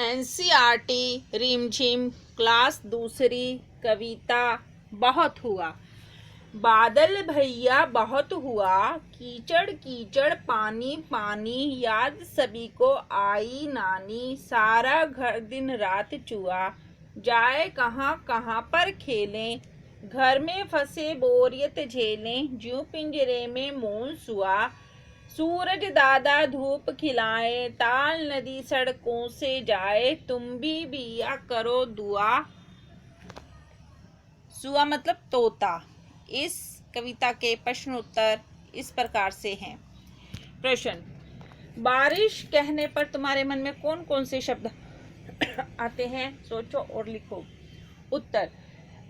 NCERT रिमझिम class दूसरी कविता बहुत हुआ। बादल भैया बहुत हुआ, कीचड़ कीचड़ पानी पानी, याद सभी को आई नानी, सारा घर दिन रात चुआ, जाए कहाँ कहाँ पर खेलें, घर में फंसे बोरियत झेलें, ज्यों पिंजरे में मौन सुआ, सूरज दादा धूप खिलाए, ताल नदी सड़कों से जाए, तुम भी बिया करो दुआ। सुआ मतलब तोता। इस कविता के प्रश्न उत्तर इस प्रकार से हैं। प्रश्न, बारिश कहने पर तुम्हारे मन में कौन कौन से शब्द आते हैं? सोचो और लिखो। उत्तर,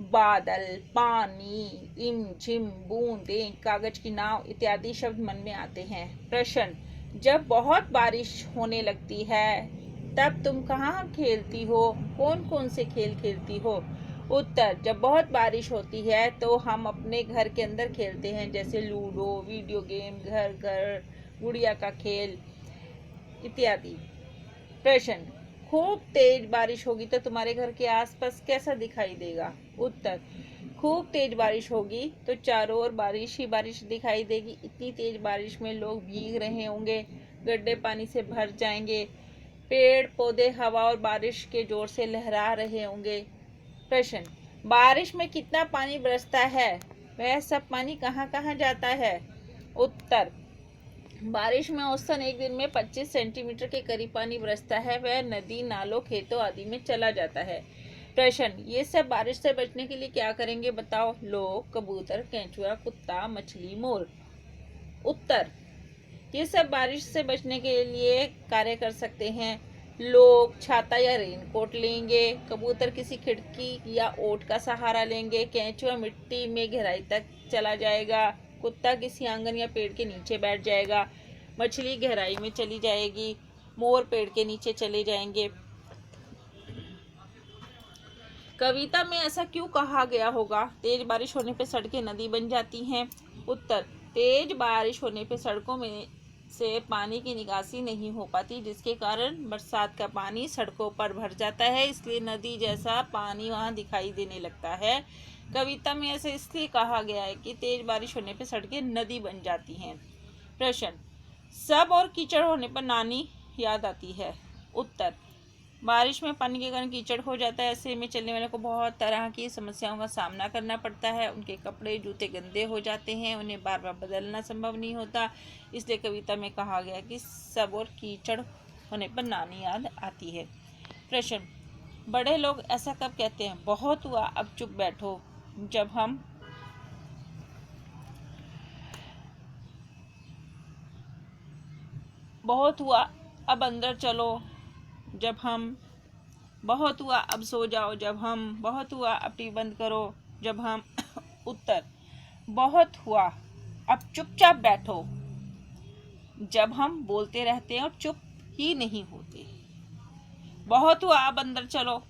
बादल, पानी, रिमझिम, बूंदें, कागज की नाव इत्यादि शब्द मन में आते हैं। प्रश्न, जब बहुत बारिश होने लगती है तब तुम कहाँ खेलती हो? कौन कौन से खेल खेलती हो? उत्तर, जब बहुत बारिश होती है तो हम अपने घर के अंदर खेलते हैं, जैसे लूडो, वीडियो गेम, घर घर, गुड़िया का खेल इत्यादि। प्रश्न, खूब तेज बारिश होगी तो तुम्हारे घर के आसपास कैसा दिखाई देगा? उत्तर, खूब तेज बारिश होगी तो चारों ओर बारिश ही बारिश दिखाई देगी। इतनी तेज बारिश में लोग भीग रहे होंगे, गड्ढे पानी से भर जाएंगे, पेड़ पौधे हवा और बारिश के जोर से लहरा रहे होंगे। प्रश्न, बारिश में कितना पानी बरसता है? वह सब पानी कहाँ कहाँ जाता है? उत्तर, बारिश में औसतन एक दिन में 25 सेंटीमीटर के करीब पानी बरसता है। वह नदी, नालों, खेतों आदि में चला जाता है। प्रश्न, ये सब बारिश से बचने के लिए क्या करेंगे बताओ? लोग, कबूतर, केंचुआ, कुत्ता, मछली, मोर। उत्तर, ये सब बारिश से बचने के लिए कार्य कर सकते हैं। लोग छाता या रेनकोट लेंगे, कबूतर किसी खिड़की या ओट का सहारा लेंगे, केंचुआ मिट्टी में गहराई तक चला जाएगा, कुत्ता किसी आंगन या पेड़ के नीचे बैठ जाएगा, मछली गहराई में चली जाएगी, मोर पेड़ के नीचे चले जाएंगे। कविता में ऐसा क्यों कहा गया होगा? तेज बारिश होने पर सड़कें नदी बन जाती हैं। उत्तर, तेज बारिश होने पर सड़कों में से पानी की निकासी नहीं हो पाती, जिसके कारण बरसात का पानी सड़कों पर भर जाता है, इसलिए नदी जैसा पानी वहां दिखाई देने लगता है। कविता में ऐसा इसलिए कहा गया है कि तेज बारिश होने पर सड़कें नदी बन जाती हैं। प्रश्न, सब और कीचड़ होने पर नानी याद आती है। उत्तर, बारिश में पानी के कारण कीचड़ हो जाता है, ऐसे में चलने वाले को बहुत तरह की समस्याओं का सामना करना पड़ता है। उनके कपड़े जूते गंदे हो जाते हैं, उन्हें बार बार बदलना संभव नहीं होता, इसलिए कविता में कहा गया कि सब और कीचड़ होने पर नानी याद आती है। प्रश्न, बड़े लोग ऐसा कब कहते हैं? बहुत हुआ अब चुप बैठो, जब हम बहुत हुआ अब अंदर चलो, जब हम बहुत हुआ अब सो जाओ, जब हम बहुत हुआ अब टीवी बंद करो, जब हम उत्तर, बहुत हुआ अब चुपचाप बैठो, जब हम बोलते रहते हैं और चुप ही नहीं होते। बहुत हुआ अब अंदर चलो,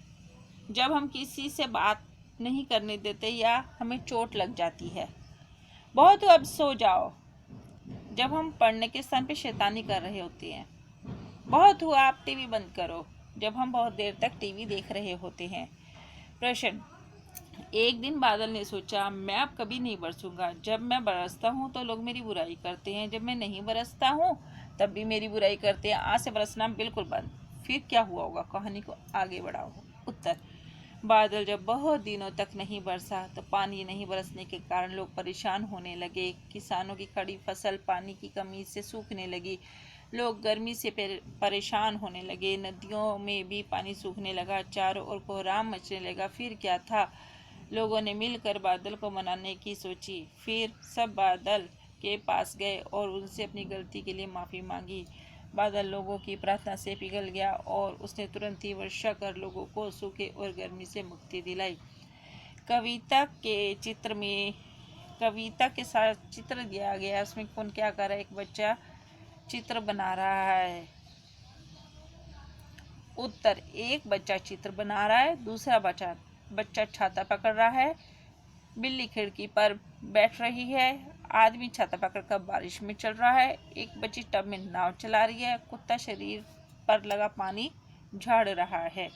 जब हम किसी से बात नहीं करने देते या हमें चोट लग जाती है। बहुत हुआ अब सो जाओ, जब हम पढ़ने के स्थान पे शैतानी कर रहे होते हैं। बहुत हुआ आप टीवी बंद करो, जब हम बहुत देर तक टीवी देख रहे होते हैं। प्रश्न, एक दिन बादल ने सोचा मैं अब कभी नहीं बरसूंगा। जब मैं बरसता हूँ तो लोग मेरी बुराई करते हैं, जब मैं नहीं बरसता हूँ तब भी मेरी बुराई करते हैं। आज से बरसना बिल्कुल बंद। फिर क्या हुआ होगा? कहानी को आगे बढ़ाओ। उत्तर, बादल जब बहुत दिनों तक नहीं बरसा तो पानी नहीं बरसने के कारण लोग परेशान होने लगे। किसानों की खड़ी फसल पानी की कमी से सूखने लगी, लोग गर्मी से परेशान होने लगे, नदियों में भी पानी सूखने लगा, चारों ओर कोहराम मचने लगा। फिर क्या था? लोगों ने मिलकर बादल को मनाने की सोची। फिर सब बादल के पास गए और उनसे अपनी गलती के लिए माफ़ी मांगी। बादल लोगों की प्रार्थना से पिघल गया और उसने तुरंत ही वर्षा कर लोगों को सूखे और गर्मी से मुक्ति दिलाई। कविता के साथ चित्र दिया गया, उसमें कौन क्या कर रहा है? एक बच्चा चित्र बना रहा है। उत्तर, एक बच्चा चित्र बना रहा है, दूसरा बच्चा छाता पकड़ रहा है, बिल्ली खिड़की पर बैठ रही है, आदमी छाता पकड़कर बारिश में चल रहा है, एक बच्ची टब में नाव चला रही है, कुत्ता शरीर पर लगा पानी झड़ रहा है।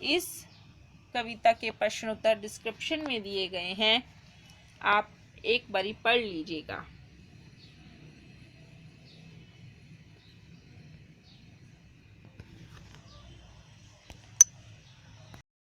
इस कविता के प्रश्न उत्तर डिस्क्रिप्शन में दिए गए हैं, आप एक बारी पढ़ लीजिएगा।